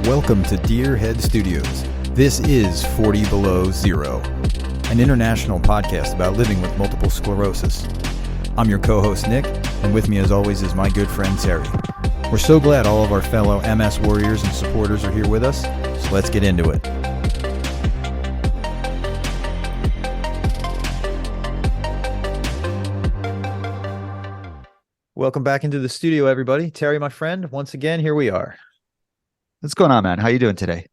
Welcome to Deer Head Studios. This is 40 Below Zero, an international podcast about living with multiple sclerosis. I'm your co-host, Nick, and with me as always is my good friend, Terry. We're so glad all of our fellow MS warriors and supporters are here with us, so let's get into it. Welcome back into the studio, everybody. Terry, my friend, once again, here we are. What's going on, man? How you doing today?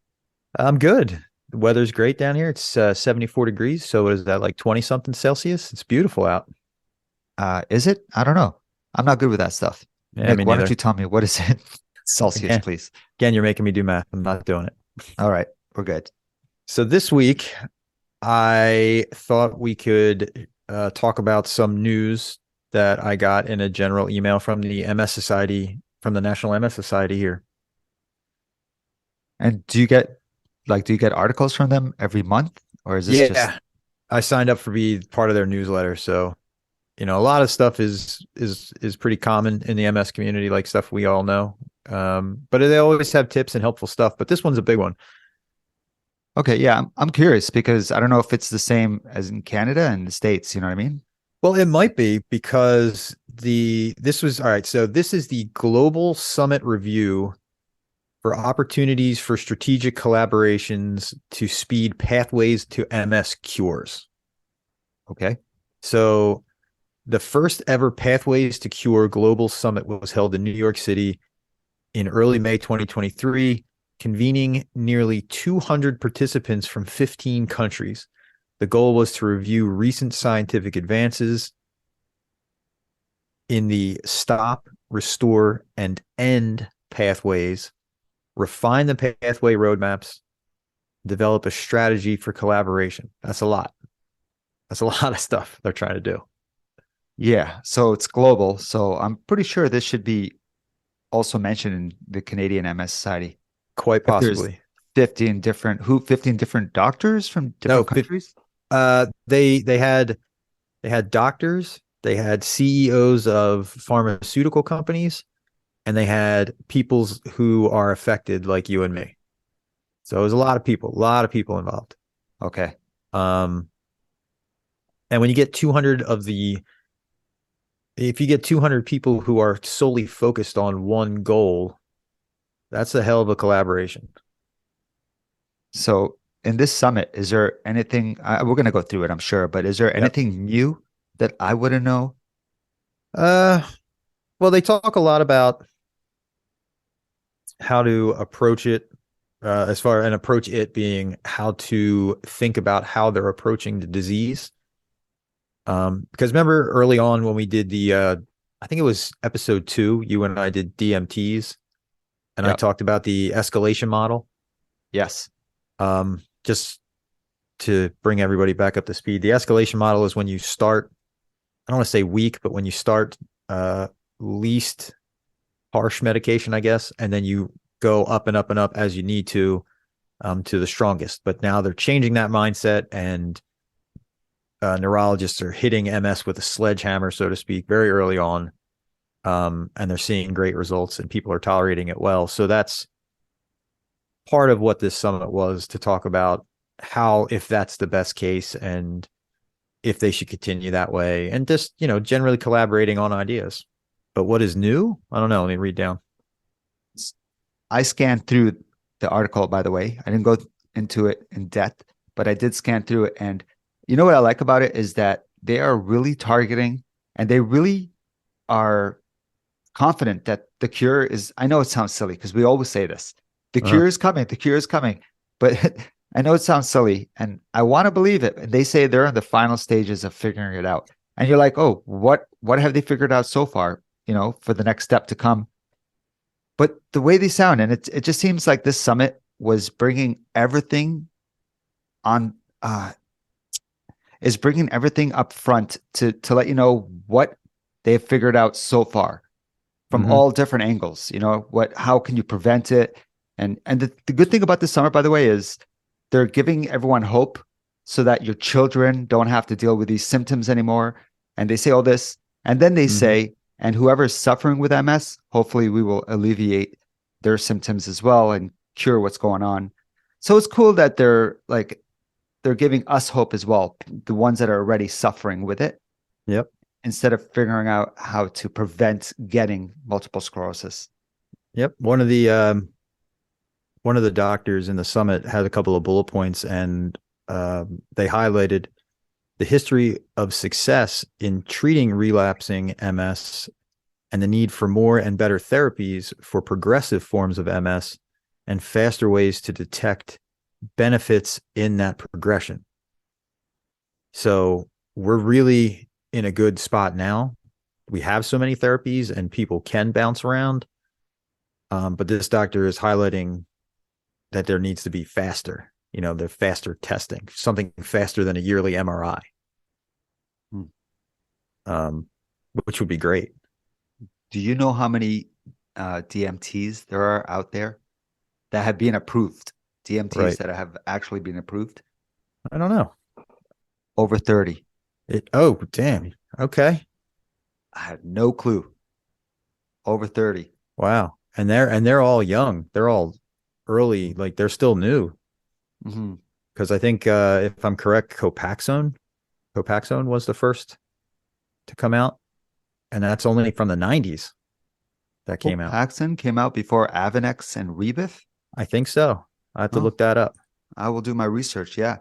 I'm good. The weather's great down here. It's 74 degrees. So what is that, like 20 something Celsius? It's beautiful out. Is it? I don't know. I'm not good with that stuff. Yeah, Nick, why don't you tell me what is it? Celsius, please. Again, you're making me do math. I'm not doing it. All right, we're good. So this week, I thought we could talk about some news that I got in a general email from the MS Society, from the National MS Society here. And do you get articles from them every month, or is this just? I signed up for be part of their newsletter, so a lot of stuff is pretty common in the MS community, like stuff we all know. But they always have tips and helpful stuff. But this one's a big one. Okay, yeah, I'm curious because I don't know if it's the same as in Canada and the States. You know what I mean? Well, it might be because this is the Global Summit Review for opportunities for strategic collaborations to speed pathways to MS cures. Okay. So the first ever Pathways to Cure Global Summit was held in New York City in early May 2023, convening nearly 200 participants from 15 countries. The goal was to review recent scientific advances in the stop, restore, and end pathways, refine the pathway roadmaps, develop a strategy for collaboration. That's a lot. That's a lot of stuff they're trying to do. Yeah, so it's global. So I'm pretty sure this should be also mentioned in the Canadian MS Society. Quite possibly. 15 different doctors from different countries? They had doctors, they had CEOs of pharmaceutical companies, and they had people who are affected like you and me. So it was a lot of people involved. Okay. And when you get 200 if you get 200 people who are solely focused on one goal, that's a hell of a collaboration. So in this summit, is there anything, we're going to go through it, I'm sure, but is there anything new that I wouldn't know? Well, they talk a lot about how to approach it, approach it being how to think about how they're approaching the disease. Because remember early on when we did I think it was episode 2, you and I did DMTs, and I talked about the escalation model. Yes. Just to bring everybody back up to speed, the escalation model is when you start, I don't want to say weak, but when you start least harsh medication, I guess, and then you go up and up and up as you need to the strongest. But now they're changing that mindset, and neurologists are hitting MS with a sledgehammer, so to speak, very early on, and they're seeing great results, and people are tolerating it well. So that's part of what this summit was, to talk about how, if that's the best case, and if they should continue that way, and just generally collaborating on ideas. But what is new? I don't know. Let me read down. I scanned through the article, by the way. I didn't go into it in depth, but I did scan through it. And you know what I like about it is that they are really targeting, and they really are confident that the cure is, I know it sounds silly because we always say this, the cure is coming, the cure is coming, but I know it sounds silly and I want to believe it. And they say they're in the final stages of figuring it out. And you're like, oh, what have they figured out so far, for the next step to come? But the way they sound, and it just seems like this summit was bringing everything on, is bringing everything up front to let you know what they've figured out so far from all different angles. How can you prevent it? And the good thing about this summit, by the way, is they're giving everyone hope so that your children don't have to deal with these symptoms anymore. And they say all this, and then they say, and whoever's suffering with MS, hopefully we will alleviate their symptoms as well and cure what's going on. So it's cool that they're giving us hope as well, the ones that are already suffering with it, Yep. instead of figuring out how to prevent getting multiple sclerosis. Yep. One of the doctors in the summit had a couple of bullet points, and they highlighted the history of success in treating relapsing MS and the need for more and better therapies for progressive forms of MS and faster ways to detect benefits in that progression. So we're really in a good spot now. We have so many therapies and people can bounce around. But this doctor is highlighting that there needs to be faster, the faster testing, something faster than a yearly MRI, Hmm. um, which would be great. Do you know how many DMTs there are out there that have been approved? DMTs Right. that have actually been approved? I don't know. Over 30. Oh, damn. Okay. I had no clue. Over 30. Wow. And they're all young. They're all early, like they're still new. Hmm. Because I think if I'm correct, Copaxone was the first to come out, and that's only from the 90s that came out. Paxton came out before Avonex and Rebif. I think so. I have to Oh, look that up. I will do my research. Yeah.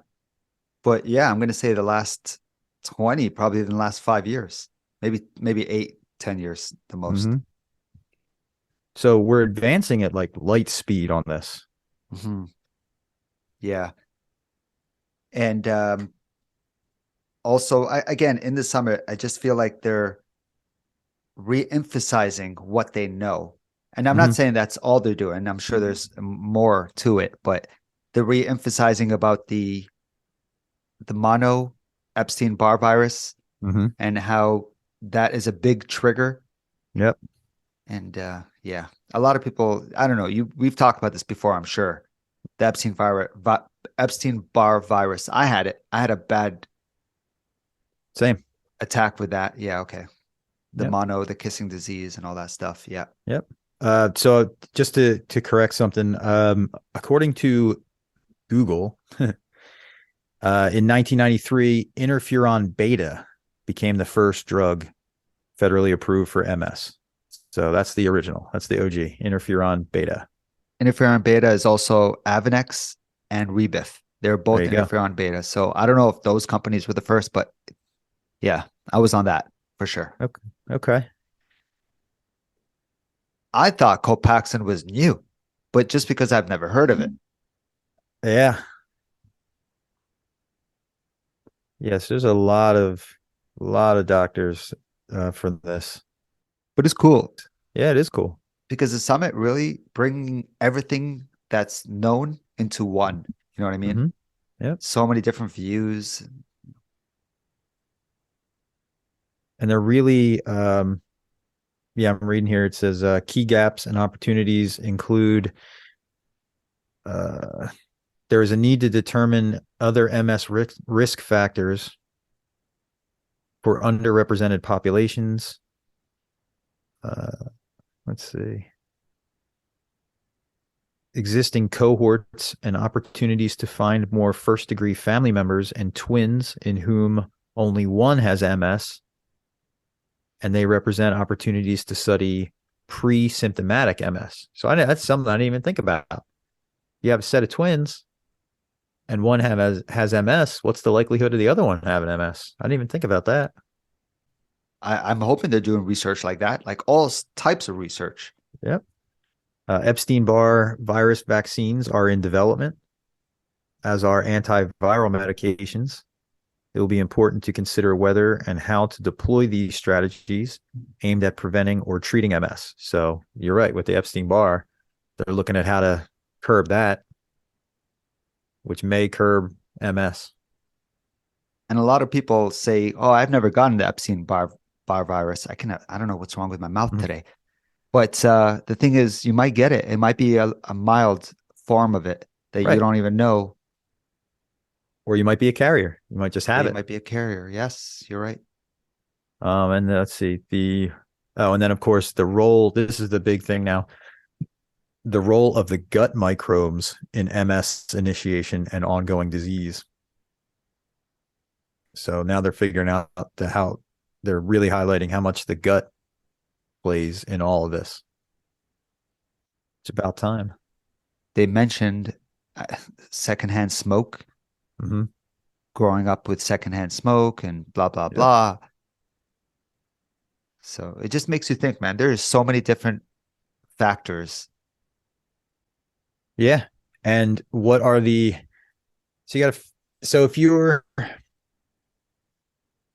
But yeah, I'm going to say the last 20, probably in the last 5 years, maybe 8, 10 years the most. Hmm. So we're advancing at like light speed on this. Hmm. Yeah. And also, again, in the summit, I just feel like they're re-emphasizing what they know. And I'm not Hmm. saying that's all they're doing. I'm sure there's more to it, but they're re-emphasizing about the mono Epstein-Barr virus Hmm. and how that is a big trigger. Yep. And yeah, a lot of people, I don't know, we've talked about this before, I'm sure. The Epstein-Barr virus. I had it. I had a bad Same. attack with that. Yeah, okay. The Yep. mono, the kissing disease, and all that stuff. Yeah. Yep. So just to correct something, according to Google, in 1993, interferon beta became the first drug federally approved for MS. So that's the original. That's the OG, interferon beta. Interferon beta is also Avonex and Rebif. They're There both you go. interferon beta. So I don't know if those companies were the first, but yeah, I was on that for sure. Okay. Okay. I thought Copaxone was new, but just because I've never heard of it. Yeah. Yes, there's a lot of doctors for this. But it's cool Yeah, it is cool. because the summit really bringing everything that's known into one. You know what I mean? Hmm. Yep. So many different views. And they're really yeah, I'm reading here. It says key gaps and opportunities include uh, there is a need to determine other MS risk factors for underrepresented populations. Uh, let's see. Existing cohorts and opportunities to find more first degree family members and twins in whom only one has MS, and they represent opportunities to study pre-symptomatic MS. So that's something I didn't even think about. You have a set of twins and one has MS. What's the likelihood of the other one having MS? I didn't even think about that. I'm hoping they're doing research like that, like all types of research. Yep. Epstein-Barr virus vaccines are in development, as are antiviral medications. It will be important to consider whether and how to deploy these strategies aimed at preventing or treating MS. So you're right, with the Epstein-Barr, they're looking at how to curb that, which may curb MS. And a lot of people say, "Oh, I've never gotten the Epstein-Barr virus. I don't know what's wrong with my mouth Mhm. today." But the thing is, you might get it. It might be a mild form of it that you Right. don't even know Or you might be a carrier. You might just that have you it. might be a carrier. Yes, you're right. And let's see and then of course the role. This is the big thing now. the role of the gut microbes in MS initiation and ongoing disease. So now they're figuring out how they're really highlighting how much the gut plays in all of this. It's about time. They mentioned uh, secondhand smoke, Mm-hmm. growing up with secondhand smoke and blah, blah, Yep. blah. So it just makes you think, man, there's so many different factors. Yeah. And what are the, so you got to, so if you're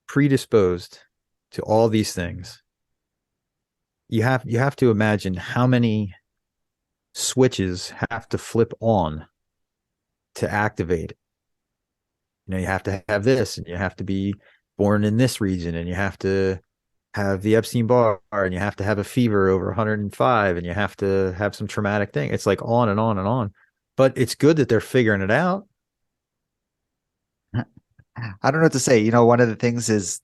predisposed to all these things, you have to imagine how many switches have to flip on to activate it. You have to have this, and you have to be born in this region, and you have to have the Epstein Barr, and you have to have a fever over 105, and you have to have some traumatic thing. It's like on and on and on. But it's good that they're figuring it out. I don't know what to say. One of the things is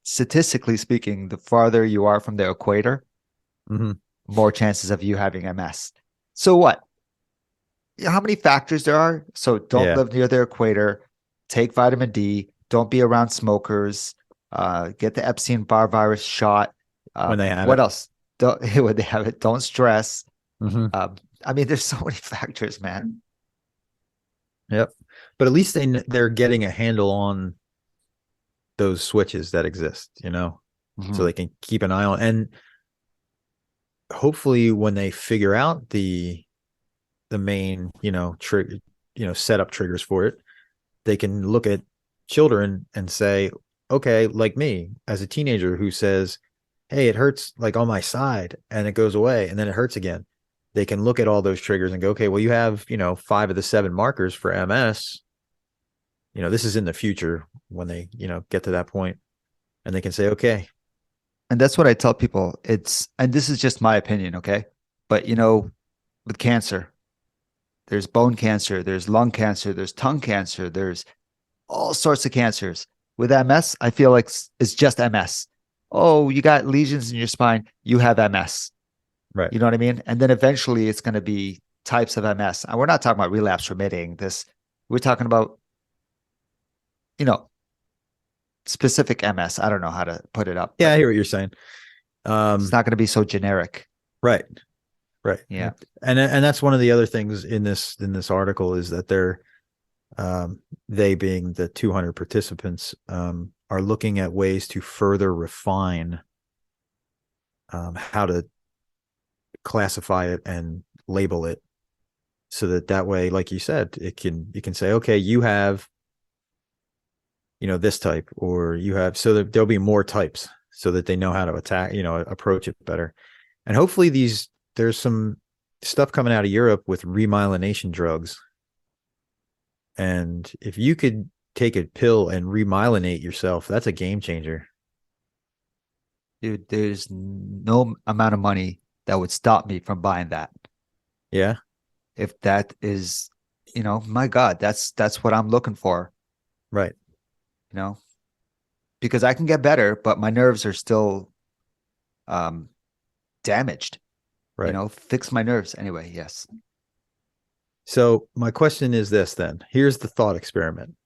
statistically speaking, the farther you are from the equator, Mm-hmm. more chances of you having MS. So what? How many factors there are? So don't Yeah, live near the equator, take vitamin D, don't be around smokers, get the Epstein-Barr virus shot. when they have What it. else? Don't when they have it, don't stress. Mm-hmm. I mean, there's so many factors, man. Yep. But at least they're getting a handle on those switches that exist, so Mhm. they can keep an eye on. And hopefully, when they figure out the main, trigger, setup triggers for it, they can look at children and say, okay, like me as a teenager who says, hey, it hurts like on my side and it goes away and then it hurts again. They can look at all those triggers and go, okay, well, you have, 5 of the 7 markers for MS. This is in the future when they, get to that point, and they can say, okay. And that's what I tell people. And this is just my opinion, okay? But with cancer, there's bone cancer, there's lung cancer, there's tongue cancer, there's all sorts of cancers. With MS, I feel like it's just MS. Oh, you got lesions in your spine, you have MS. Right. You know what I mean? And then eventually it's going to be types of MS. And we're not talking about relapse remitting. We're talking about, you know, specific MS. I don't know how to put it up, Yeah, I but hear what you're saying. it's Um, not going to be so generic. right. Right. Yeah. And that's one of the other things in this article is that they being the 200 participants, are looking at ways to further refine, how to classify it and label it, so that way, like you said, you can say, okay, you have, this type, or you have, so that there'll be more types so that they know how to attack, approach it better. And hopefully there's some stuff coming out of Europe with remyelination drugs. And if you could take a pill and remyelinate yourself, that's a game changer. Dude, there's no amount of money that would stop me from buying that. Yeah. If that is, my God, that's what I'm looking for, Right. you know, because I can get better, but my nerves are still um damaged, Right. fix my nerves anyway. Yes. So my question is this then. Here's the thought experiment.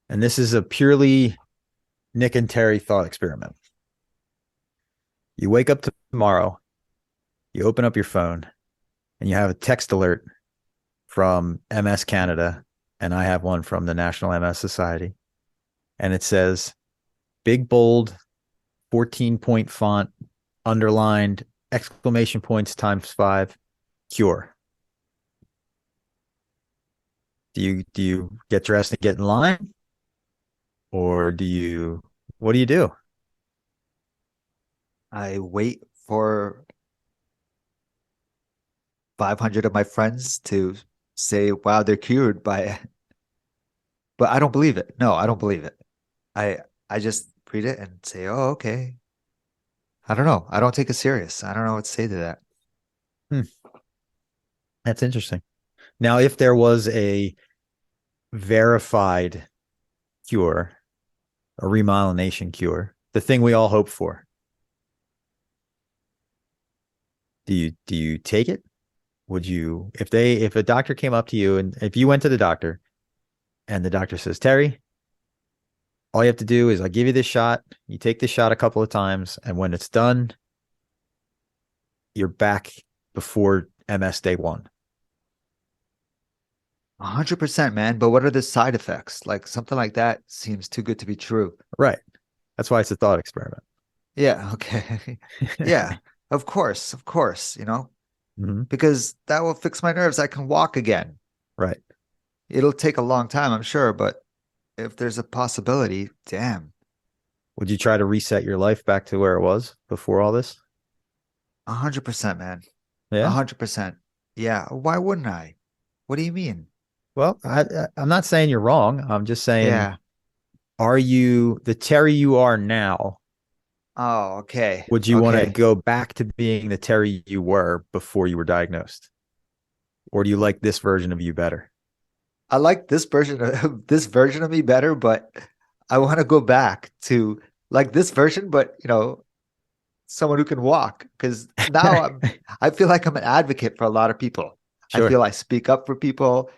And this is a purely Nick and Terry thought experiment. You wake up tomorrow, you open up your phone, and you have a text alert from MS Canada, and I have one from the National MS Society. And it says, big, bold, 14-point font, underlined, exclamation points ×5, cure. Do you get dressed and get in line? Or what do you do? I wait for 500 of my friends to say, wow, they're cured by it. But I don't believe it. No, I don't believe it. I I just read it and say, oh, okay. I don't know. I don't take it serious. I don't know what to say to that. Hmm, that's interesting. Now, if there was a verified cure, a remyelination cure, the thing we all hope for, do you take it? would you, if a doctor came up to you and if you went to the doctor and the doctor says, Terry, all you have to do is I give you this shot, you take this shot a couple of times, and when it's done, you're back before MS day one. 100%, man. But what are the side effects? Like something like that seems too good to be true. Right. That's why it's a thought experiment. Yeah, okay. Yeah, of course, Hmm. because that will fix my nerves. I can walk again. Right. It'll take a long time, I'm sure, but if there's a possibility, damn, Would you try to reset your life back to where it was before all this? 100%, man. Yeah. 100%. Yeah, why wouldn't I? What do you mean? Well, I'm not saying you're wrong. I'm just saying, Yeah. are you the Terry you are now? Oh, okay. Would you want to Okay. go back to being the Terry you were before you were diagnosed? Or do you like this version of you better? I like this version of me better, but I want to go back to like this version, but someone who can walk because now I feel like I'm an advocate for a lot of people. I Sure. feel I speak up for people,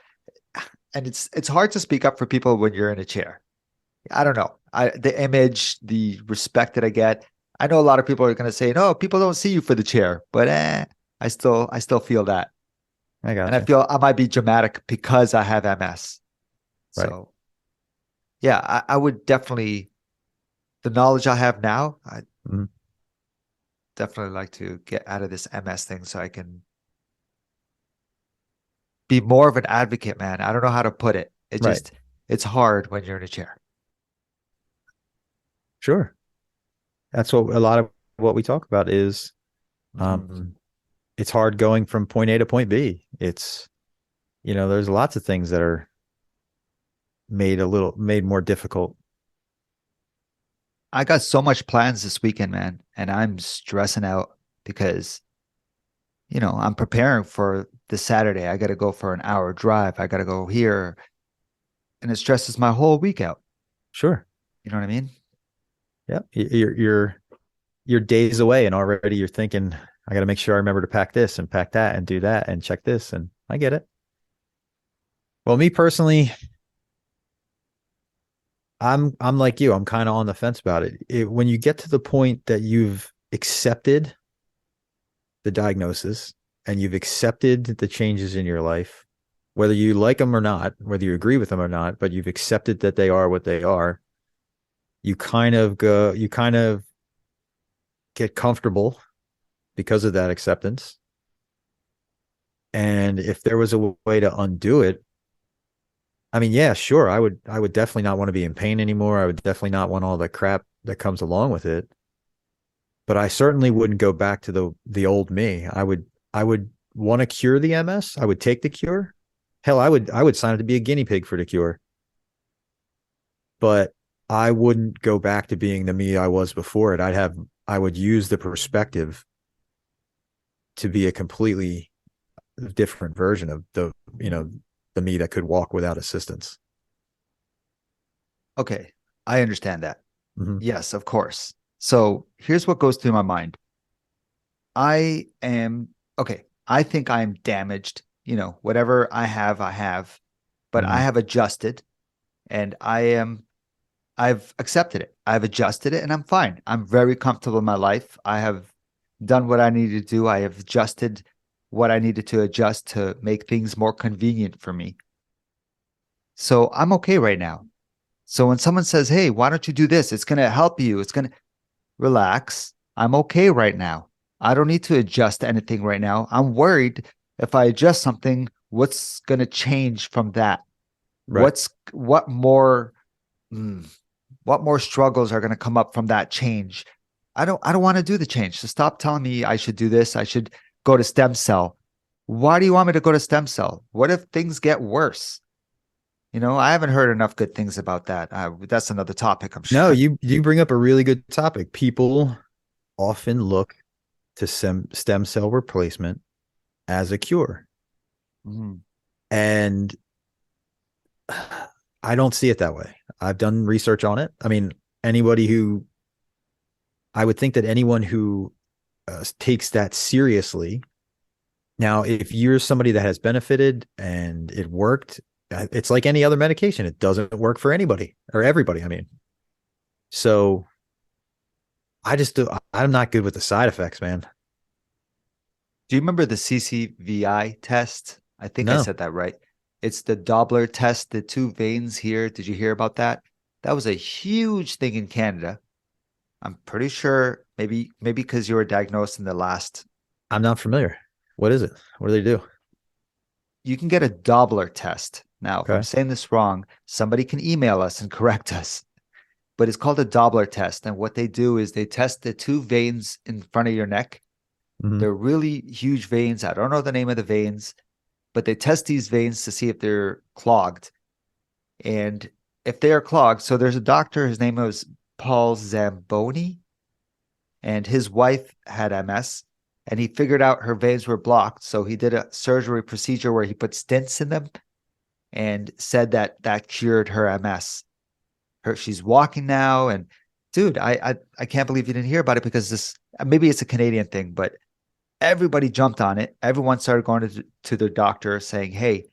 and it's hard to speak up for people when you're in a chair. I don't know. The image, the respect that I get. I know a lot of people are going to say, "No, people don't see you for the chair," but I still feel that, I and got I you. feel I might be dramatic because I have MS. Right. So yeah, I would definitely the knowledge I have now. I Mhm. definitely like to get out of this MS thing so I can be more of an advocate, man. I don't know how to put it. Right. It's hard when you're in a chair. Sure. That's what a lot of what we talk about is Mhm. um it's hard going from point A to point B. There's lots of things that are made more difficult. I got so much plans this weekend, man, and I'm stressing out because, I'm preparing for this Saturday. I got to go for an hour drive. I got to go here, and it stresses my whole week out. Sure. You know what I mean? Yeah. You're days away and already you're thinking, I got to make sure I remember to pack this and pack that and do that and check this. And I get it. Well, me personally, I'm like you. I'm kind of on the fence about it. When you get to the point that you've accepted the diagnosis and you've accepted the changes in your life, whether you like them or not, whether you agree with them or not, but you've accepted that they are what they are, you kind of get comfortable because of that acceptance. And if there was a way to undo it, I mean, yeah, sure, I would definitely not want to be in pain anymore. I would definitely not want all the crap that comes along with it. But I certainly wouldn't go back to the old me. I would want to cure the MS. I would take the cure. Hell, I would sign up to be a guinea pig for the cure. But I wouldn't go back to being the me I was before it. I would use the perspective to be a completely different version of the me that could walk without assistance. Okay, I understand that. Mm-hmm. Yes, of course. So here's what goes through my mind. I am okay. I think I'm damaged. Whatever I have, but I Mm-hmm. have adjusted and I've accepted it. I've adjusted it and I'm fine. I'm very comfortable in my life. I have done what I needed to do. I have adjusted what I needed to adjust to make things more convenient for me. So I'm okay right now. So when someone says, "Hey, why don't you do this? It's going to help you. It's going to relax." I'm okay right now. I don't need to adjust anything right now. I'm worried if I adjust something, what's going to change from that? Right. What's what more mm, what more struggles are going to come up from that change? I don't want to do the change. So stop telling me I should do this. I should go to stem cell. Why do you want me to go to stem cell? What if things get worse? I haven't heard enough good things about that. That's another topic, I'm No, sure. you bring up a really good topic. People often look to stem cell replacement as a cure. Mhm. And I don't see it that way. I've done research on it. I mean, anybody who I would think that anyone who takes that seriously Now, if you're somebody that has benefited and it worked, it's like any other medication. It doesn't work for anybody or everybody. I mean, so I just do, I'm not good with the side effects, man. Do you remember the CCVI test? I think I No, said that right. It's the Doppler test, the two veins here. Did you hear about that? That was a huge thing in Canada. I'm pretty sure maybe because you were diagnosed in the last. I'm not familiar. What is it? What do they do? You can get a Doppler test. Now, if I'm Okay. saying this wrong, somebody can email us and correct us. But it's called a Doppler test. And what they do is they test the two veins in front of your neck. Hmm. They're really huge veins. I don't know the name of the veins, but they test these veins to see if they're clogged. And if they are clogged, so there's a doctor, his name was Paul Zamboni, and his wife had MS, and he figured out her veins were blocked. So he did a surgery procedure where he put stents in them and said that that cured her MS. She's walking now, and dude, I can't believe you didn't hear about it because this maybe it's a Canadian thing, but everybody jumped on it. Everyone started going to their doctor saying, "Hey,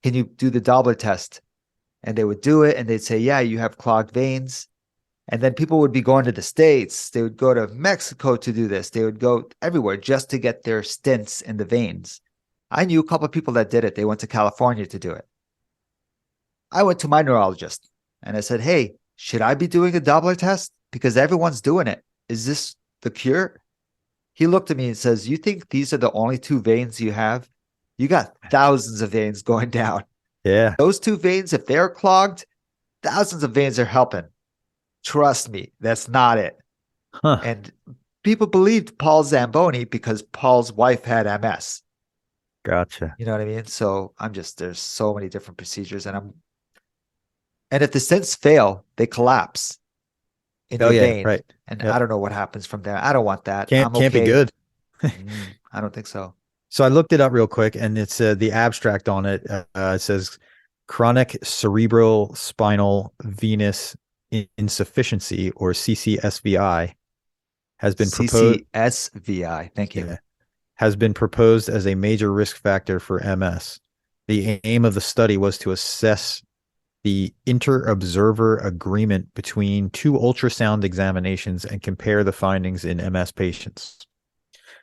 can you do the Doppler test?" And they would do it, and they'd say, "Yeah, you have clogged veins." And then people would be going to the States. They would go to Mexico to do this. They would go everywhere just to get their stents in the veins. I knew a couple of people that did it. They went to California to do it. I went to my neurologist and I said, "Hey, should I be doing a Doppler test? Because everyone's doing it. Is this the cure?" He looked at me and says, "You think these are the only two veins you have? You got thousands of veins going down. Yeah. Those two veins, if they're clogged, thousands of veins are helping. Trust me, that's not it." Huh. And people believed Paul Zamboni because Paul's wife had MS. Gotcha. You know what I mean? So there's so many different procedures, and if the stents fail, they collapse in Oh your yeah. vein. Right. And I Yep. don't know what happens from there. I don't want that. I'm Can't be okay. good. I don't think so. So I looked it up real quick, and it's the abstract on it. It says chronic cerebral spinal venous insufficiency, or CCSVI, has been proposed. CCSVI. Thank you. Yeah, has been proposed as a major risk factor for MS. The aim of the study was to assess the inter-observer agreement between two ultrasound examinations and compare the findings in MS patients.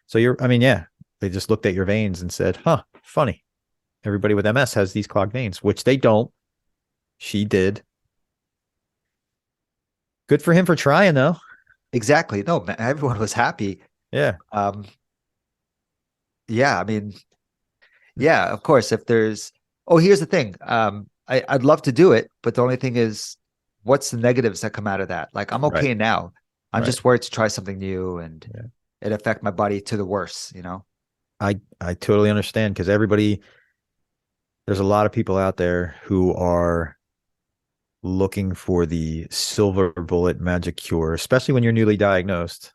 So I mean, yeah, they just looked at your veins and said, huh, funny. Everybody with MS has these clogged veins, which they don't. She did. Good for him for trying, though. Exactly. No, man, everyone was happy. Yeah. Um, yeah, I mean, yeah, of course, if there's, oh, here's the thing. I'd love to do it, but the only thing is, what's the negatives that come out of that? Like, I'm Right. okay now. I'm Right. just worried to try something new and Yeah. it affect my body to the worse, you know? I totally understand because there's a lot of people out there who are looking for the silver bullet magic cure, especially when you're newly diagnosed.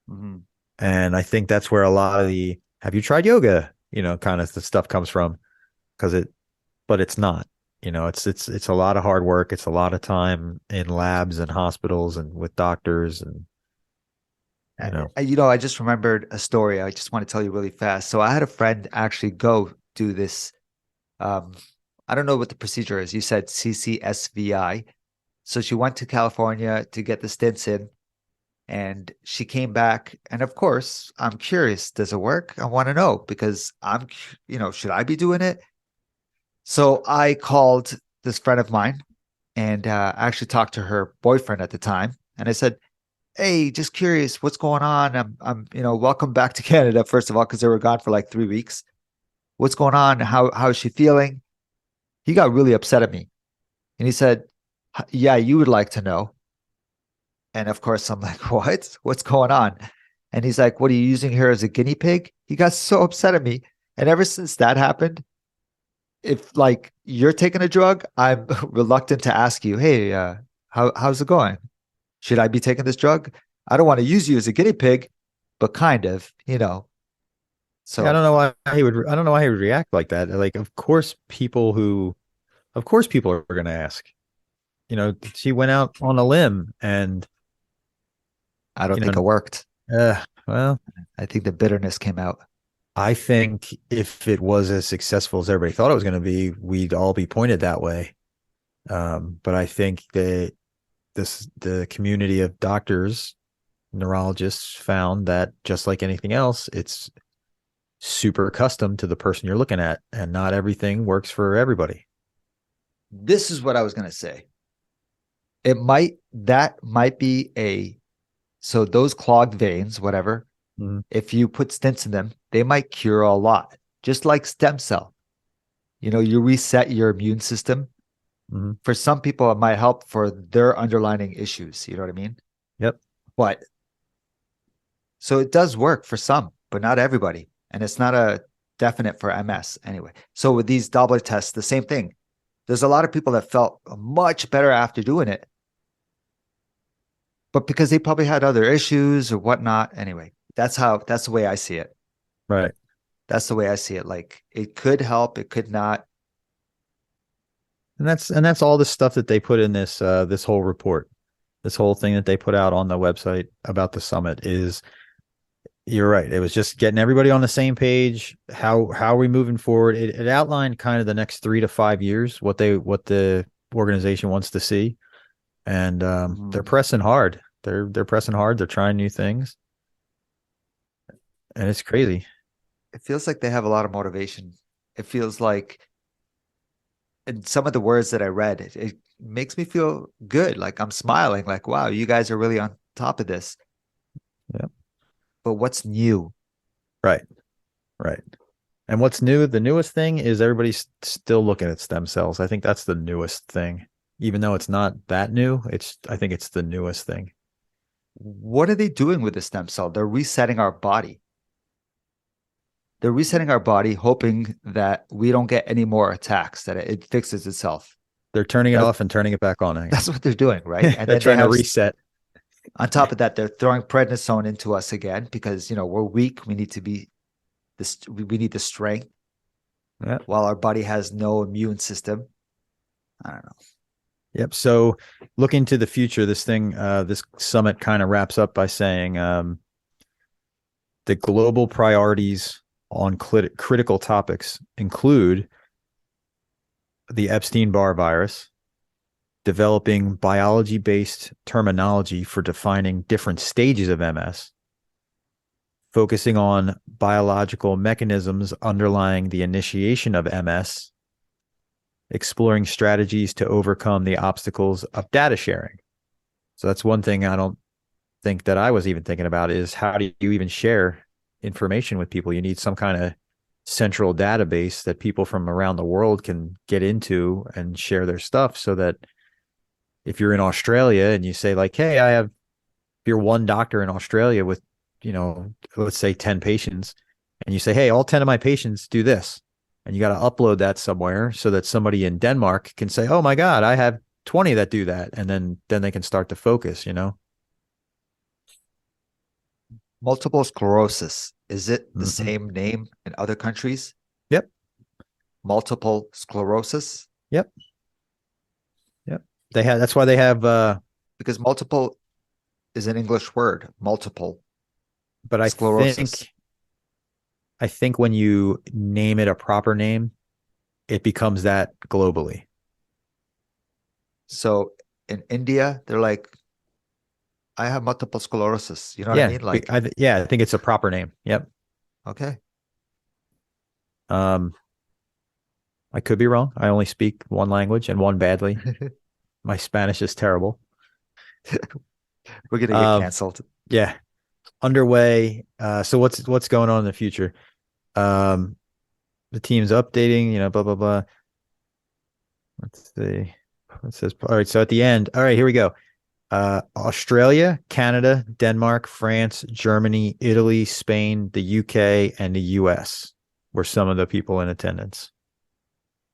Mhm. And I think that's where a lot of the have you tried yoga, kind of the stuff comes from because but it's not. It's a lot of hard work. It's a lot of time in labs and hospitals and with doctors and you know. I just remembered a story. I just want to tell you really fast. So I had a friend actually go do this. Um, I don't know what the procedure is. You said CCSVI. So she went to California to get the stints in, and she came back. And of course, I'm curious. Does it work? I want to know because should I be doing it? So I called this friend of mine and actually talked to her boyfriend at the time, and I said, "Hey, just curious, what's going on? Welcome back to Canada, first of all, because they were gone for like 3 weeks. What's going on? How is she feeling?" He got really upset at me, and he said, "Yeah, you would like to know." And of course, I'm like, "What? What's going on?" And he's like, "What are you using her as a guinea pig?" He got so upset at me, and ever since that happened, if like you're taking a drug, I'm reluctant to ask you, "Hey, how's it going? Should I be taking this drug?" I don't want to use you as a guinea pig, but kind of. Yeah, So I don't know why he would react like that. Like, of course people are going to ask. She went out on a limb and, I don't you think know, it worked. well, I think the bitterness came out. I think if it was as successful as everybody thought it was going to be, we'd all be pointed that way. But I think that the community of doctors, neurologists found that just like anything else, it's super custom to the person you're looking at, and not everything works for everybody. This is what I was going to say. That might be so those clogged veins, whatever, Mm-hmm. if you put stents in them, they might cure a lot, just like stem cell. You reset your immune system. Mm-hmm. For some people, it might help for their underlying issues. You know what I mean? Yep. But so it does work for some, but not everybody. And it's not a definite for MS anyway. So with these Doppler tests, the same thing. There's a lot of people that felt much better after doing it, but because they probably had other issues or whatnot. Anyway, that's the way I see it. Right. That's the way I see it. Like it could help, it could not. And that's all the stuff that they put in this whole report. This whole thing that they put out on the website about the summit is, you're right. It was just getting everybody on the same page. How are we moving forward? It outlined kind of the next 3 to 5 years, what the organization wants to see. And they're pressing hard. They're pressing hard. They're trying new things. And it's crazy. It feels like they have a lot of motivation. It feels like, and some of the words that I read, it makes me feel good. Like I'm smiling, like, wow, you guys are really on top of this. Yeah. But what's new? Right. Right. And what's new, the newest thing is everybody's still looking at stem cells. I think that's the newest thing. Even though it's not that new, I think it's the newest thing. What are they doing with the stem cell? They're resetting our body. They're resetting our body, hoping that we don't get any more attacks, that it fixes itself. They're turning it That, off and turning it back on again. that's what they're doing, right? And They're then they trying to have, reset. on top of that, they're throwing prednisone into us again because we're weak. We need to be this. We need the strength Yeah. while our body has no immune system. I don't know. Yep. So looking to the future, this summit kind of wraps up by saying the global priorities on critical topics include the Epstein-Barr virus, developing biology-based terminology for defining different stages of MS, focusing on biological mechanisms underlying the initiation of MS, exploring strategies to overcome the obstacles of data sharing. So that's one thing I don't think that I was even thinking about, is how do you even share information with people? You need some kind of central database that people from around the world can get into and share their stuff, so that if you're in Australia and you say like, hey, if you're one doctor in Australia with, let's say 10 patients, and you say, hey, all 10 of my patients do this, and you got to upload that somewhere so that somebody in Denmark can say, oh my God, I have 20 that do that. And then they can start to focus, Multiple sclerosis. Is it the Mm-hmm. same name in other countries? Yep. Multiple sclerosis? Yep. Yep. That's why they have, Because multiple is an English word, multiple but sclerosis. I think when you name it a proper name, it becomes that globally. So in India, they're like, I have multiple sclerosis. You know what I Yeah. mean? Like, I think it's a proper name. Yep. okay. Um, I could be wrong. I only speak one language, and one badly. My Spanish is terrible. We're gonna get Um, canceled. yeah. Underway. So what's going on in the future? Um, the team's updating, blah blah blah. Let's see. It says, all right. So at the end, all right, here we go. Australia, Canada, Denmark, France, Germany, Italy, Spain, the UK, and the US were some of the people in attendance.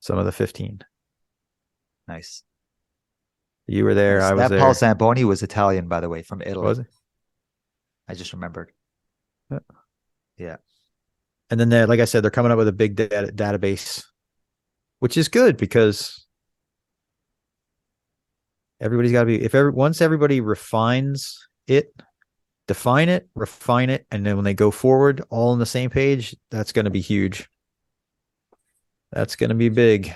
Some of the 15. Nice. You were there. Nice. I was That Paul there. Zamboni was Italian, by the way, from Was Italy. it? I just remembered. Yeah. Yeah. And then like I said, they're coming up with a big database, which is good because everybody's got to be, once everybody refines it, define it, refine it, and then when they go forward all on the same page, that's going to be huge. That's going to be big.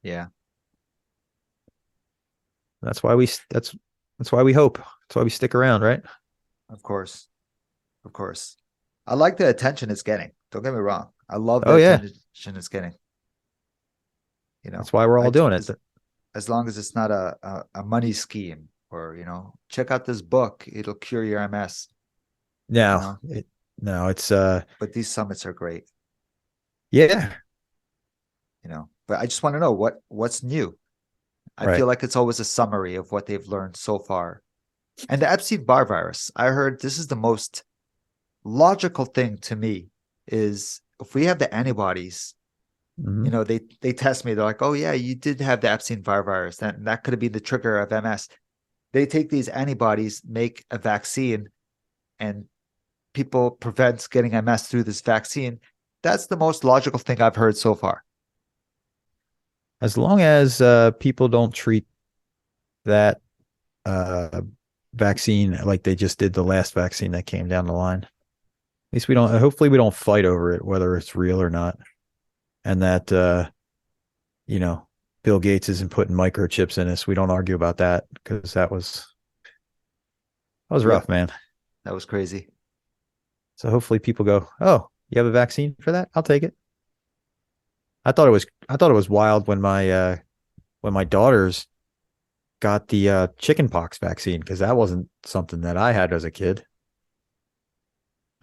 Yeah, That's why we that's why we hope. That's why we stick around, right? of course. Of course. I like the attention it's getting. Don't get me wrong. I love the Oh yeah, attention it's getting. You know, that's why we're all I doing it. as long as it's not a money scheme or, check out this book, it'll cure your MS, you Now, know. no, it's But these summits are great, yeah, But I just want to know what's new. I right. feel like it's always a summary of what they've learned so far. And the Epstein-Barr virus, I heard this is the most logical thing to me is if we have the antibodies, Hmm. they test me. They're like, oh yeah, you did have the Epstein-Barr virus. That could have been the trigger of MS. They take these antibodies, make a vaccine, and people prevent getting MS through this vaccine. That's the most logical thing I've heard so far. As long as people don't treat that uh vaccine like they just did the last vaccine that came down the line. At least we don't. Hopefully, we don't fight over it, whether it's real or not, and that you know, Bill Gates isn't putting microchips in us. We don't argue about that because that was rough, Yep, man. that was crazy. So hopefully people go, "Oh, you have a vaccine for that? I'll take it." I thought it was wild when my daughters got the chicken pox vaccine because that wasn't something that I had as a kid.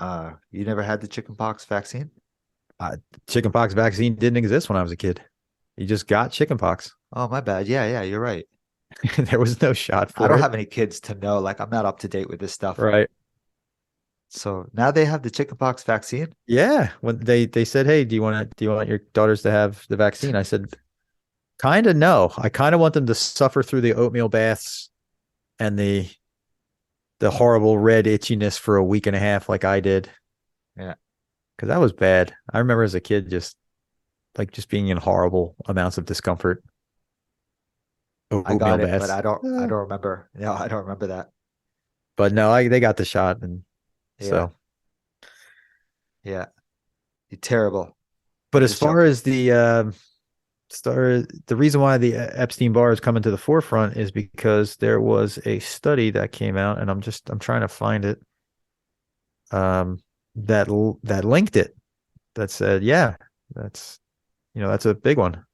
You never had the chickenpox vaccine? Uh, Chicken pox vaccine didn't exist when I was a kid. You just got chicken pox. Oh, my bad. Yeah, yeah, you're right. There was no shot I for don't it. have any kids to know. Like, I'm not up to date with this stuff. Right. So now they have the chickenpox vaccine. Yeah. When they said, "Hey, do you want your daughters to have the vaccine?" I said, "Kind of no. I kind of want them to suffer through the oatmeal baths and the horrible red itchiness for a week and a half like I did Yeah, because that was bad. I remember as a kid just being in horrible amounts of discomfort. I Oatmeal got it, but baths. I don't remember. No, I don't remember that. But no, they got the shot and Yeah, so yeah. You're terrible. but as Just far joking. as the reason why the Epstein Barr is coming to the forefront is because there was a study that came out, and I'm trying to find it, um, that linked it, that said, yeah, that's that's a big one,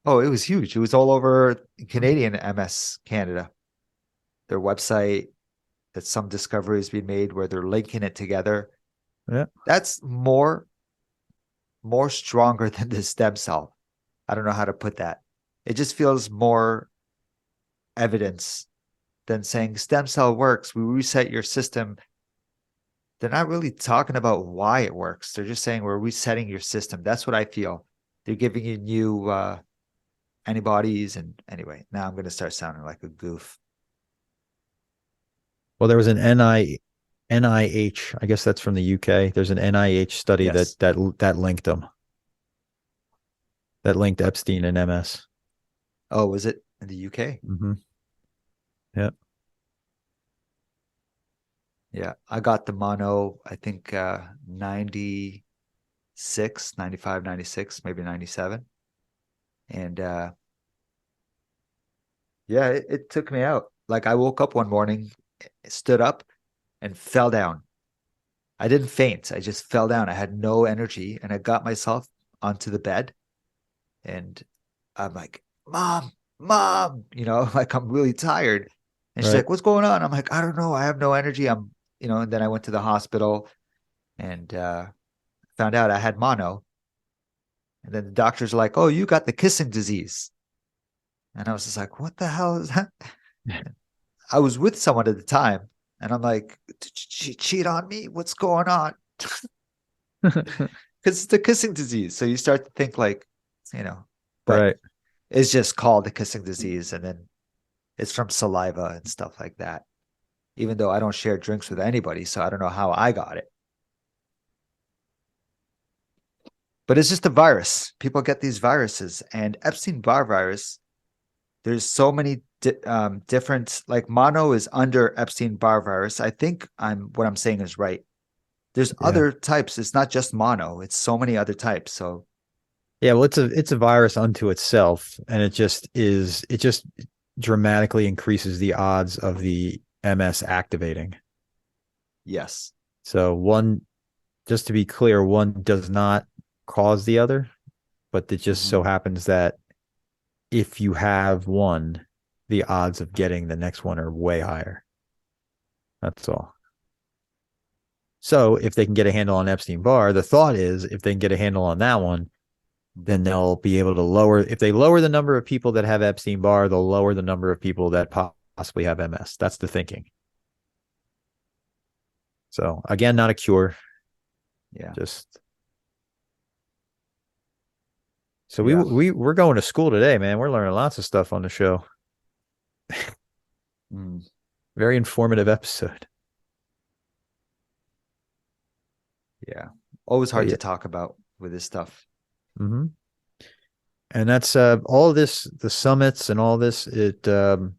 Oh, it was huge. It was all over Canadian MS Canada. Their website, that some discovery has been made where they're linking it together. yeah. That's more stronger than the stem cell. I don't know how to put that. It just feels more evidence than saying stem cell works. We reset your system. They're not really talking about why it works. They're just saying we're resetting your system. That's what I feel. They're giving you new antibodies. And anyway, now I'm going to start sounding like a goof. Well, there was an NIH, I guess that's from the UK. There's an NIH study Yes. that linked them, that linked Epstein and MS. Oh, was it in the UK? Hmm. Yeah. Yeah. I got the mono, I think 96, 95, 96, maybe 97. And yeah, it took me out. Like I woke up one morning, stood up, and fell down. I didn't faint. I just fell down. I had no energy, and I got myself onto the bed, and I'm like, "Mom, mom," like I'm really tired. And she's Right. like, "What's going on?" I'm like, "I don't know. I have no energy." And then I went to the hospital and found out I had mono. And then the doctors are like, "Oh, you got the kissing disease." And I was just like, "What the hell is that?" I was with someone at the time, and I'm like, "Did she cheat on me? What's going on?" Because it's the kissing disease. So you start to think like, you know, but Right. it's just called the kissing disease, and then it's from saliva and stuff like that. Even though I don't share drinks with anybody, so I don't know how I got it. But it's just a virus. People get these viruses, and Epstein-Barr virus. There's so many. different. Like mono is under Epstein-Barr virus. I think what I'm saying is right. There's Yeah. other types. It's not just mono. It's so many other types. So Yeah, well, it's a virus unto itself, and it just dramatically increases the odds of the MS activating. yes. So one, just to be clear, one does not cause the other, but it just Mhm. so happens that if you have one, the odds of getting the next one are way higher. That's all. So if they can get a handle on Epstein-Barr, the thought is if they can get a handle on that one, then they'll be able to lower, if they lower the number of people that have Epstein-Barr, they'll lower the number of people that possibly have MS. That's the thinking. So again, not a cure, Yeah. just so Yeah. we're going to school today, man. We're learning lots of stuff on the show. Mm. Very informative episode. Yeah. Always But hard yeah. to talk about with this stuff. Mm-hmm. And that's all this, the summits and all this, it all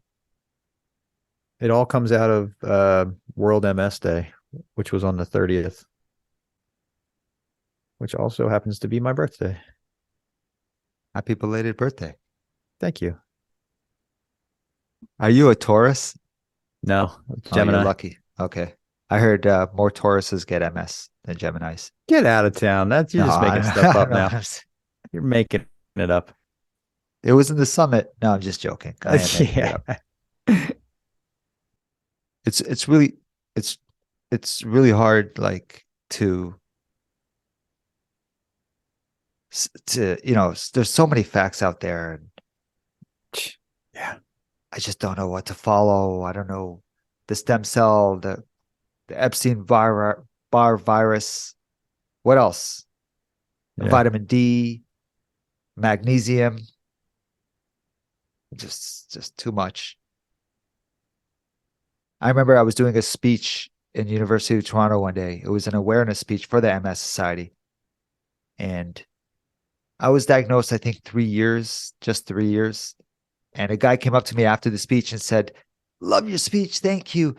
comes out of World MS Day, which was on the 30th, which also happens to be my birthday. Happy belated birthday. Thank you. Are you a Taurus? No, Oh, you're Gemini. lucky. Okay. I heard more Tauruses get MS than Geminis. Get out of town. That's No, you're just making I stuff don't up know what now. I'm saying. You're making it up. It was in the summit. No, I'm just joking. I am making it Yeah. up. It's really it's it's really hard like to there's so many facts out there and Yeah. I just don't know what to follow. I don't know the stem cell, the Epstein-Barr virus. What else? Yeah. Vitamin D, magnesium, just too much. I remember I was doing a speech in University of Toronto one day. It was an awareness speech for the MS Society. And I was diagnosed, I think, 3 years, just 3 years. And a guy came up to me after the speech and said, "Love your speech. Thank you.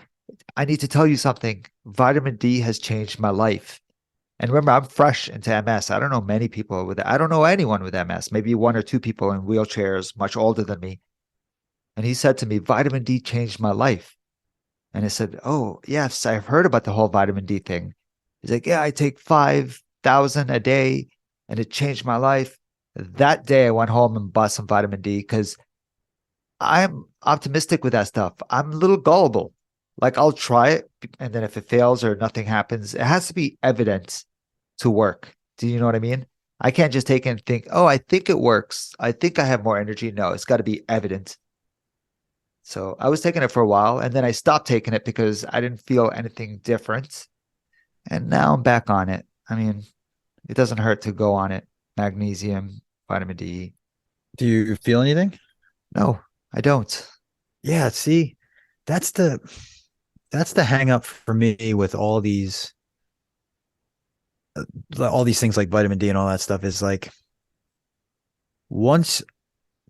I need to tell you something. Vitamin D has changed my life." And remember, I'm fresh into MS. I don't know many people with it. I don't know anyone with MS, maybe one or two people in wheelchairs, much older than me. And he said to me, "Vitamin D changed my life." And I said, "Oh, yes, I've heard about the whole vitamin D thing." He's like, "Yeah, I take 5,000 a day and it changed my life." That day I went home and bought some vitamin D because I'm optimistic with that stuff. I'm a little gullible. Like I'll try it and then if it fails or nothing happens, it has to be evidence to work. Do you know what I mean? I can't just take it and think, "Oh, I think it works. I think I have more energy." No, it's got to be evident. So I was taking it for a while and then I stopped taking it because I didn't feel anything different. And now I'm back on it. I mean, it doesn't hurt to go on it. Magnesium, vitamin D. Do you feel anything? No, I don't. Yeah, see, that's the that's the hang up for me with all these things like vitamin D and all that stuff is like once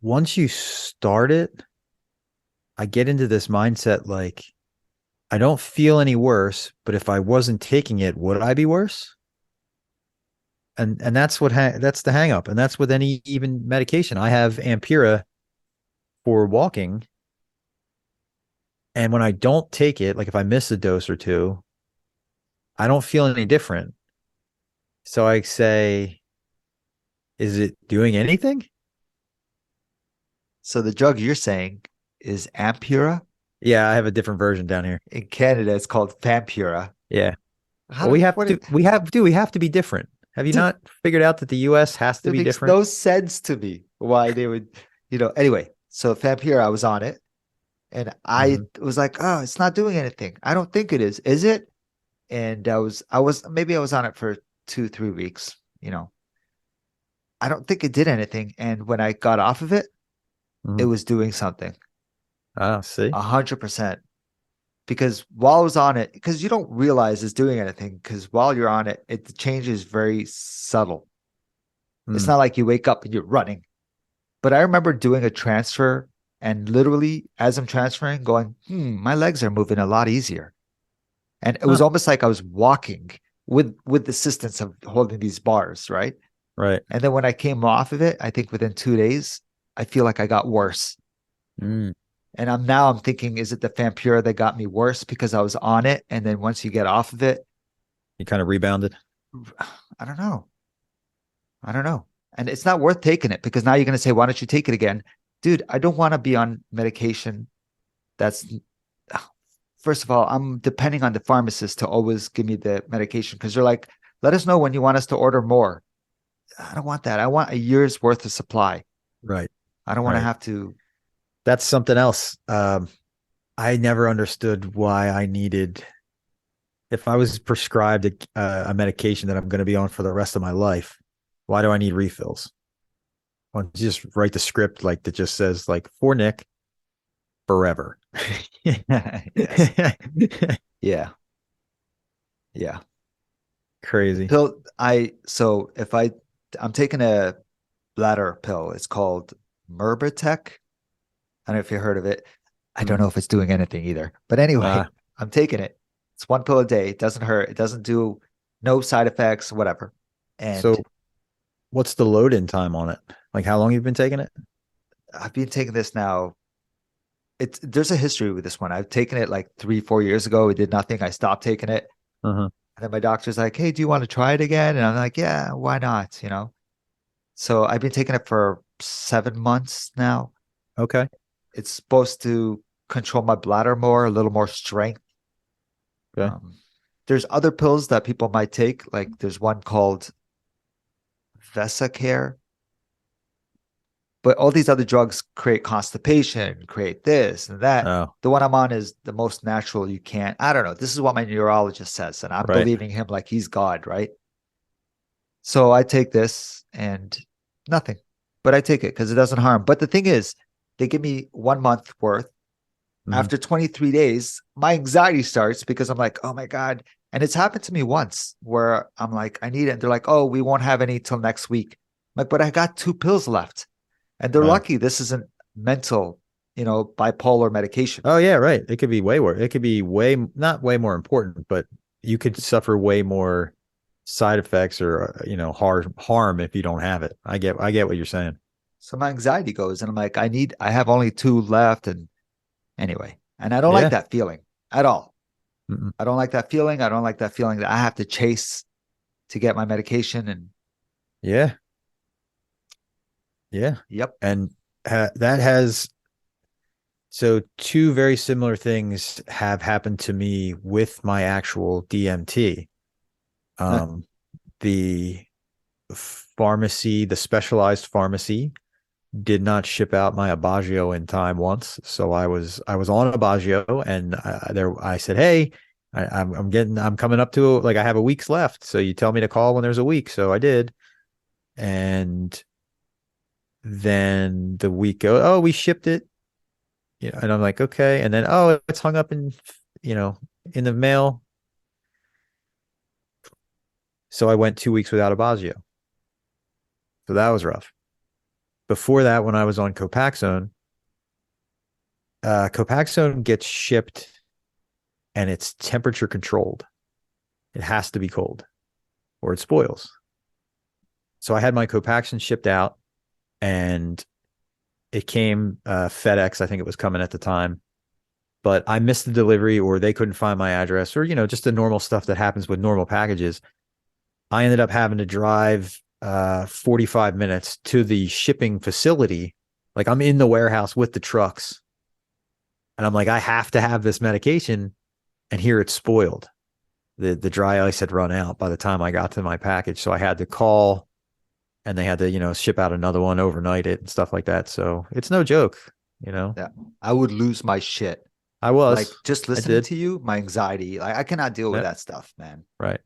once you start it, I get into this mindset like I don't feel any worse, but if I wasn't taking it, would I be worse? And that's the hang up, and that's with any even medication. I have Ampera for walking, and when I don't take it, like if I miss a dose or two, I don't feel any different. So I say, is it doing anything? So the drug you're saying is Ampura. Yeah, I have a different version down here. In Canada, it's called Fampura. Yeah. How Well, do what it, we have to be different. Have you dude, not figured out that the US has to it be makes different? no sense to me why they would, anyway. So Fampura, I was on it and I Mm-hmm. was like, "Oh, it's not doing anything. I don't think it is. Is it?" And maybe I was on it for 2, 3 weeks. I don't think it did anything. And when I got off of it, it Mm-hmm. was doing something. Ah, see? 100%. Because while I was on it, because you don't realize it's doing anything, because while you're on it, the change is very subtle. It's Mm. not like you wake up and you're running. But I remember doing a transfer And literally, as I'm transferring, going, my legs are moving a lot easier. And it was Huh. almost like I was walking with the assistance of holding these bars, right? Right. And then when I came off of it, I think within 2 days, I feel like I got worse. Mm. And I'm thinking, is it the Fampura that got me worse because I was on it? And then once you get off of it, You kind of rebounded. I don't know. I don't know. And it's not worth taking it because now you're going to say, why don't you take it again? Dude, I don't want to be on medication that's, first of all, I'm depending on the pharmacist to always give me the medication because they're like, let us know when you want us to order more. I don't want that. I want a year's worth of supply. Right. I don't want to Right. have to. That's something else. I never understood why I needed, if I was prescribed a medication that I'm going to be on for the rest of my life, why do I need refills? Why don't you just write the script like that just says like for Nick forever. Yes. Yeah. Yeah. Crazy. So if I'm taking a bladder pill. It's called Merbitech. I don't know if you heard of it. I don't know Mm-mm. if it's doing anything either. But anyway, Uh, I'm taking it. It's one pill a day. It doesn't hurt. It doesn't do no side effects, whatever. And so what's the load in time on it? Like how long you've been taking it? I've been taking this now. There's a history with this one. I've taken it like 3, 4 years ago. It did nothing. I stopped taking it. Uh-huh. And then my doctor's like, hey, do you want to try it again? And I'm like, yeah, why not? So I've been taking it for 7 months now. Okay. It's supposed to control my bladder more, a little more strength. Okay. There's other pills that people might take. Like there's one called Vesicare, but all these other drugs create constipation, create this and that. Oh, The one I'm on is the most natural you can. I don't know. This is what my neurologist says, and I'm right. believing him like he's God, right? So I take this and nothing, but I take it because it doesn't harm. But the thing is, they give me 1 month worth. Mhm. After 23 days, my anxiety starts because I'm like, oh my God. And it's happened to me once where I'm like, I need it. And they're like, oh, we won't have any till next week. I'm like, but I got 2 pills left. And they're Wow. lucky this isn't mental, bipolar medication. Oh yeah, right. It could be way worse. It could be way not way more important, but you could suffer way more side effects or harm if you don't have it. I get what you're saying. So my anxiety goes and I'm like, I have only 2 left. And anyway, and I don't like Yeah. that feeling at all. Mm-mm. I don't like that feeling. I don't like that feeling that I have to chase to get my medication. And Yeah. Yeah. yep. And that has so two very similar things have happened to me with my actual DMT. Um, the pharmacy, the specialized pharmacy did not ship out my Abagio in time once. So I was on Abagio and I said, hey, I'm coming up to like I have a week's left. So you tell me to call when there's a week. So I did. And then the week go, oh, we shipped it. And I'm like, okay. And then, oh, it's hung up you know, in the mail. So I went 2 weeks without Abagio. So that was rough. Before that, when I was on Copaxone gets shipped and it's temperature controlled. It has to be cold or it spoils. So I had my Copaxone shipped out and it came FedEx. I think it was coming at the time, but I missed the delivery or they couldn't find my address or, just the normal stuff that happens with normal packages. I ended up having to drive 45 minutes to the shipping facility. Like I'm in the warehouse with the trucks and I'm like, I have to have this medication. And here it's spoiled. The dry ice had run out by the time I got to my package. So I had to call and they had to, ship out another one, overnight it and stuff like that. So it's no joke. Yeah. I would lose my shit. I Like was, just I listening did. to you, my anxiety, like I cannot deal with Yeah, that stuff, man. right.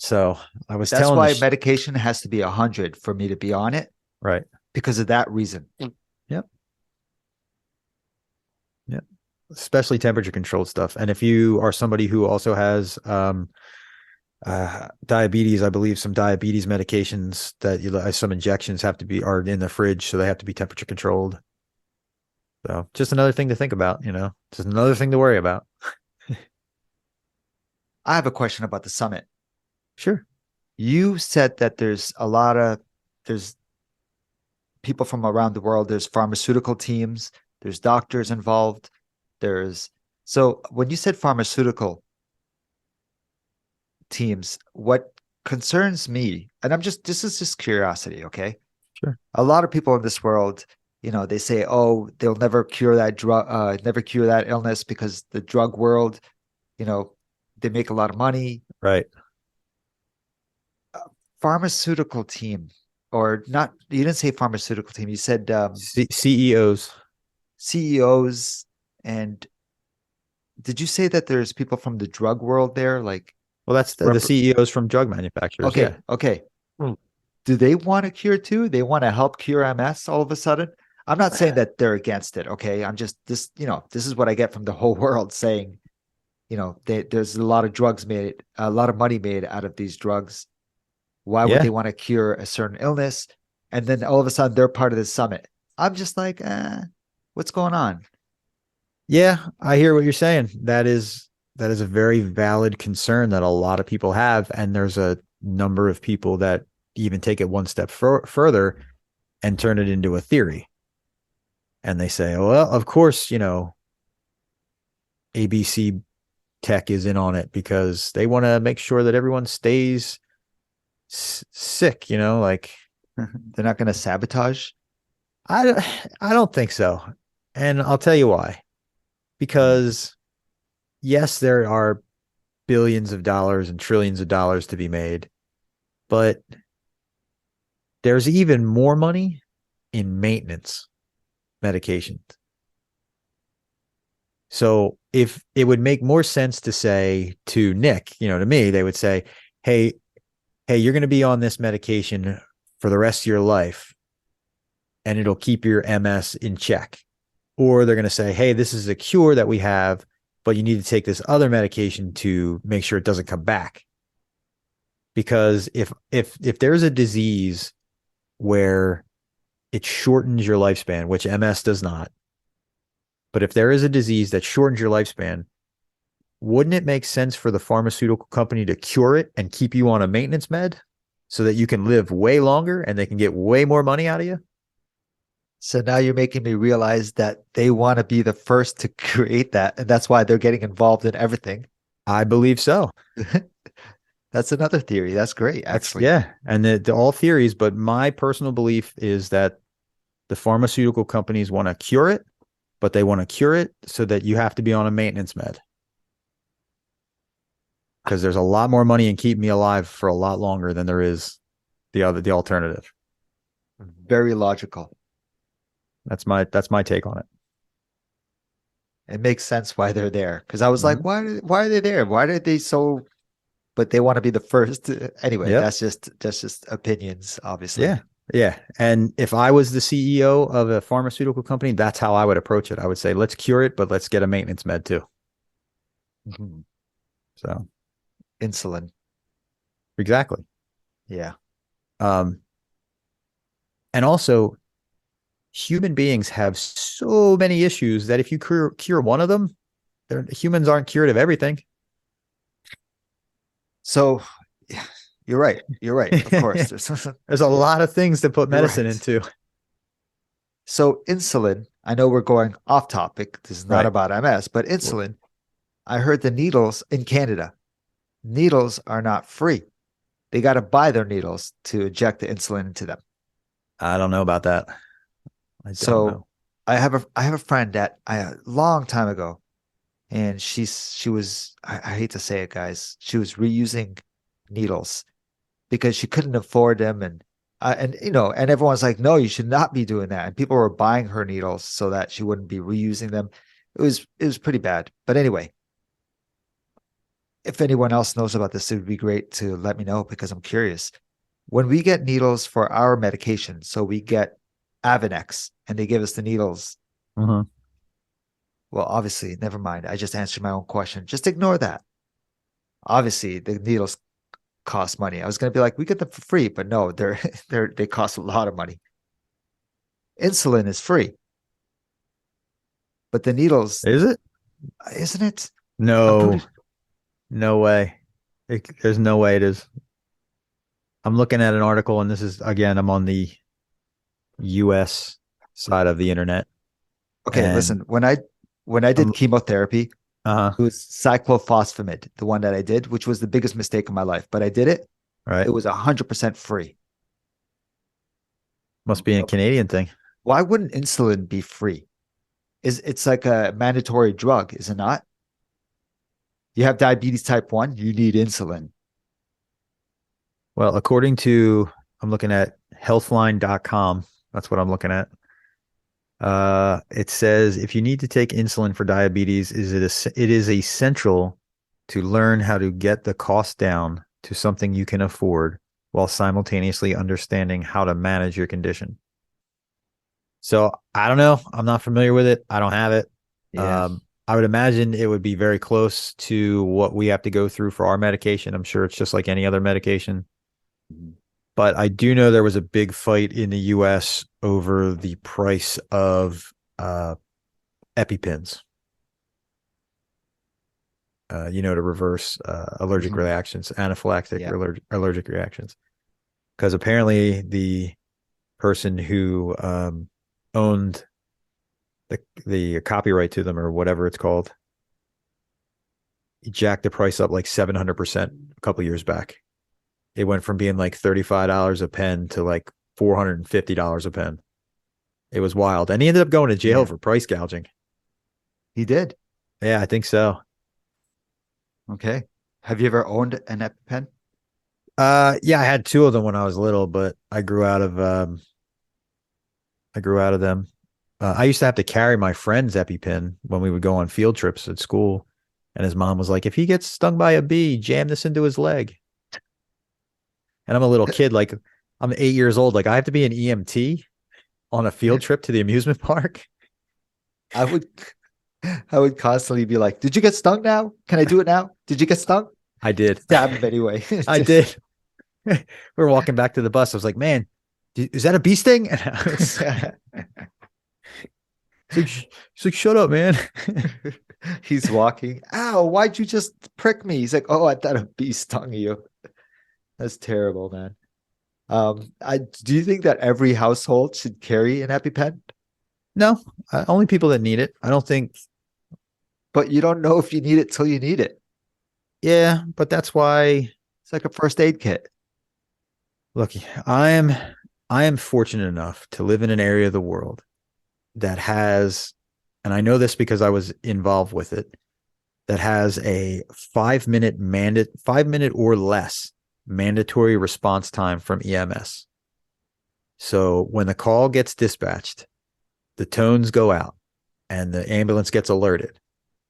So I was That's telling why medication has to be 100 for me to be on it right. because of that reason. Yep. Yep. Especially temperature controlled stuff. And if you are somebody who also has diabetes, I believe some diabetes medications that some injections are in the fridge, so they have to be temperature controlled. So just another thing to think about, you know, just another thing to worry about. I have a question about the summit. Sure. You said that there's people from around the world, there's pharmaceutical teams, there's doctors involved, there's so when you said pharmaceutical teams, what concerns me, and this is just curiosity, okay? Sure. A lot of people in this world, they say, oh, they'll never cure that never cure that illness because the drug world, you know, they make a lot of money. Right. Pharmaceutical team, or not, you didn't say pharmaceutical team, you said CEOs. CEOs. And did you say that there's people from the drug world there? Like, Well, that's the rep- CEOs from drug manufacturers. okay, Yeah. okay. Do they want to cure too? They want to help cure MS all of a sudden? I'm not saying that they're against it. Okay. I'm just this is what I get from the whole world saying, there's a lot of drugs made, a lot of money made out of these drugs. Why would they Yeah. want to cure a certain illness? And then all of a sudden they're part of this summit. I'm just like, what's going on? Yeah, I hear what you're saying. That is a very valid concern that a lot of people have, and there's a number of people that even take it one step further and turn it into a theory. And they say, well, of course, you know, ABC Tech is in on it because they want to make sure that everyone stays sick, you know, like They're not going to sabotage. I I don't think so. And I'll tell you why. Mm. Because yes, there are billions of dollars and trillions of dollars to be made, but there's even more money in maintenance medications. So if it would make more sense to say to Nick, you know, to me, they would say, hey, you're going to be on this medication for the rest of your life and it'll keep your MS in check. Or they're going to say, hey, this is a cure that we have, but you need to take this other medication to make sure it doesn't come back. Because if there's a disease where it shortens your lifespan, which MS does not, but if there is a disease that shortens your lifespan, wouldn't it make sense for the pharmaceutical company to cure it and keep you on a maintenance med so that you can live way longer and they can get way more money out of you? So now you're making me realize that they want to be the first to create that. And that's why they're getting involved in everything. I believe so. That's another theory. That's great, That's actually. yeah, and the all theories, but my personal belief is that the pharmaceutical companies want to cure it, but they want to cure it so that you have to be on a maintenance med because there's a lot more money in keeping me alive for a lot longer than there is the alternative. Very logical. That's my take on it. It makes sense why they're there. Because I was like, Mm-hmm. why are they there? Why are they so but they want to be the first. Anyway, Yep. that's just opinions, obviously. Yeah. Yeah. And if I was the CEO of a pharmaceutical company, that's how I would approach it. I would say, let's cure it, but let's get a maintenance med too. Mhm. So Insulin. exactly. Yeah. Um, and also human beings have so many issues that if you cure one of them, humans aren't cured of everything. So yeah, you're right. You're right. Of course. There's a lot of things to put You're medicine right. into. So insulin, I know we're going off topic. This is not Right. about MS, but insulin, I heard the needles in Canada, needles are not free. They got to buy their needles to inject the insulin into them. I don't know about that. I don't So know. I have a friend that a long time ago, and she was I hate to say it, guys, she was reusing needles because she couldn't afford them, and everyone's like, no, you should not be doing that, and people were buying her needles so that she wouldn't be reusing them. It was pretty bad, but anyway, if anyone else knows about this, it would be great to let me know because I'm curious. When we get needles for our medication, so we get Avonex and they give us the needles. Uh-huh. Well, obviously, never mind. I just answered my own question. Just ignore that. Obviously, the needles cost money. I was going to be like, we get them for free, but no, they cost a lot of money. Insulin is free. but the needles, Is it? isn't it? I'm No, pretty. no way. There's no way it is. I'm looking at an article, and this is again, I'm on the US side of the internet, Okay, and listen. When I did I'm chemotherapy, uh it was cyclophosphamide, the one that I did, which was the biggest mistake of my life. But I did it. It right. was 100% free. Must be a Canadian thing. Why wouldn't insulin be free? Is it's like a mandatory drug, is it not? You have diabetes type 1, you need insulin. Well, according to I'm looking at healthline.com. That's what I'm looking at. It says if you need to take insulin for diabetes, it is essential to learn how to get the cost down to something you can afford while simultaneously understanding how to manage your condition. So I don't know. I'm not familiar with it. I don't have it. Yeah. I would imagine it would be very close to what we have to go through for our medication. I'm sure it's just like any other medication. But I do know there was a big fight in the US over the price of EpiPens, to reverse allergic Mhm. reactions, anaphylactic Yeah. allergic reactions. Because apparently the person who owned the copyright to them or whatever it's called, he jacked the price up like 700% a couple years back. It went from being like $35 a pen to like $450 a pen. It was wild. And he ended up going to jail Yeah. for price gouging. He did. Yeah, I think so. Okay. Have you ever owned an EpiPen? Yeah, I had two of them when I was little, but I grew out of them. I used to have to carry my friend's EpiPen when we would go on field trips at school. And his mom was like, if he gets stung by a bee, jam this into his leg. And I'm a little kid, like I'm 8 years old. Like I have to be an EMT on a field trip to the amusement park. I would I would constantly be like, "Did you get stung now? Can I do it now? Did you get stung?" I did. Stab him anyway. I did. We were walking back to the bus. I was like, man, is that a bee sting? And I was he's like, shut up, man. He's walking. Ow, why'd you just prick me? He's like, "Oh, I thought a bee stung you." That's terrible, man. I do you think that every household should carry an EpiPen? No, only people that need it. I don't think. But you don't know if you need it till you need it. Yeah, but that's why. It's like a first aid kit. Look, I am I am fortunate enough to live in an area of the world that has, and I know this because I was involved with it, that has a 5 minute or less mandatory response time from EMS. So when the call gets dispatched, the tones go out and the ambulance gets alerted.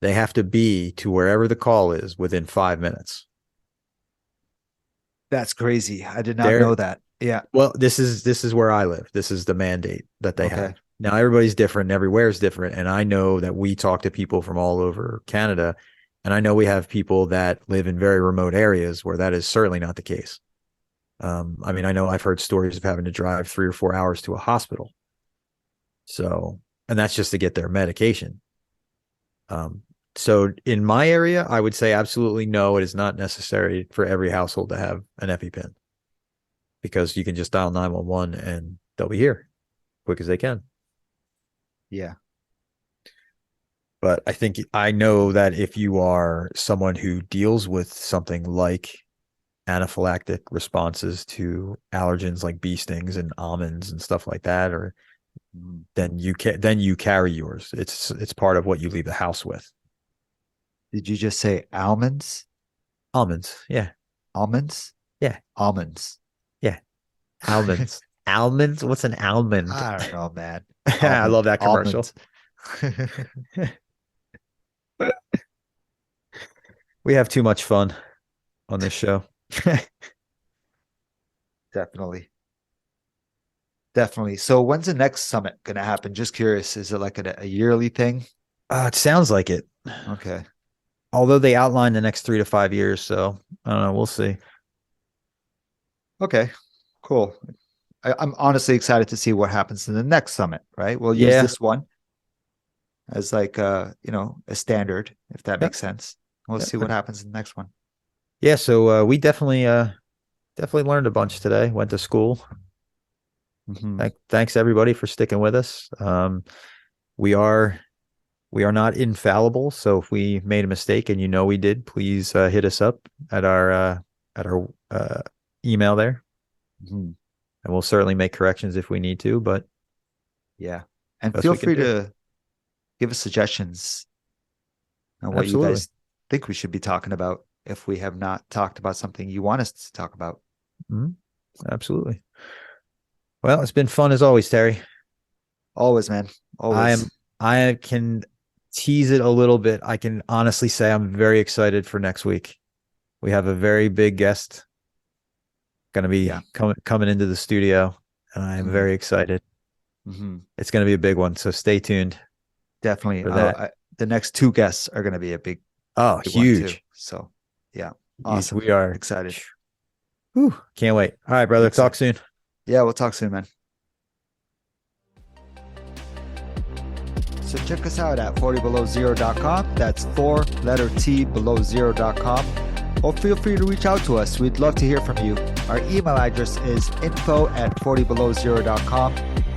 They have to be to wherever the call is within 5 minutes. That's crazy. I did not know They're that. Yeah. Well, this is where I live. This is the mandate that they Okay. have. Now everybody's different, everywhere's different, and I know that we talk to people from all over Canada, and I know we have people that live in very remote areas where that is certainly not the case. I mean, I know I've heard stories of having to drive 3 or 4 hours to a hospital. So, and that's just to get their medication. Um, so in my area, I would say absolutely no, it is not necessary for every household to have an EpiPen because you can just dial 911 and they'll be here quick as they can. Yeah. But I think I know that if you are someone who deals with something like anaphylactic responses to allergens like bee stings and almonds and stuff like that, or Mhm. then you carry yours. It's part of what you leave the house with. Did you just say almonds? Almonds, yeah, Almonds? yeah, Almonds. yeah. Almonds, almonds. What's an almond? I don't know, man. I love Almond. that commercial. Almond. We have too much fun on this show. Definitely. Definitely. So when's the next summit gonna happen? Just curious. Is it like a yearly thing? It sounds like it. Okay. Although they outlined the next 3 to 5 years, so I don't know. We'll see. Okay. Cool. I'm honestly excited to see what happens in the next summit, right? We'll use Yeah, this one. as like a standard, if that Yep. makes sense. We'll see Yep. what happens in the next one. Yeah. So we definitely learned a bunch today. Went to school. Hmm. Thanks everybody for sticking with us. We are we are not infallible, so if we made a mistake and we did, please hit us up at our email there, Hmm. and we'll certainly make corrections if we need to. But Yeah. And best feel we can free do. to give us suggestions on what you Absolutely. guys think we should be talking about if we have not talked about something you want us to talk about. Mhm. Absolutely. Well, it's been fun as always, Terry. Always, man. I Always. am I can tease it a little bit. I can honestly say I'm very excited for next week. We have a very big guest going to Yeah. be coming into the studio, and I am Hmm. very excited. Hmm. It's going to be a big one, so stay tuned Definitely. for that. The next two guests are going to be a Oh, big one too. huge. So, yeah. Huge. Awesome. We are. Excited. Whew, can't wait. All right, brother. Big Talk excited. soon. Yeah, we'll talk soon, man. So check us out at 40belowzero.com. That's 4 below zero.com. Or feel free to reach out to us. We'd love to hear from you. Our email address is info@40belowzero.com.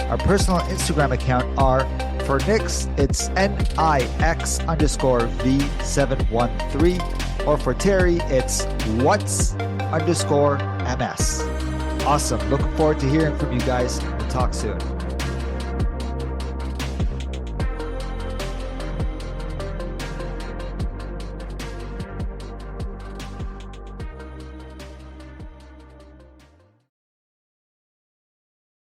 Our personal Instagram account are for Nix, it's NIX_V713. Or for Terry, it's what's_MS. Awesome. Looking forward to hearing from you guys. We'll talk soon.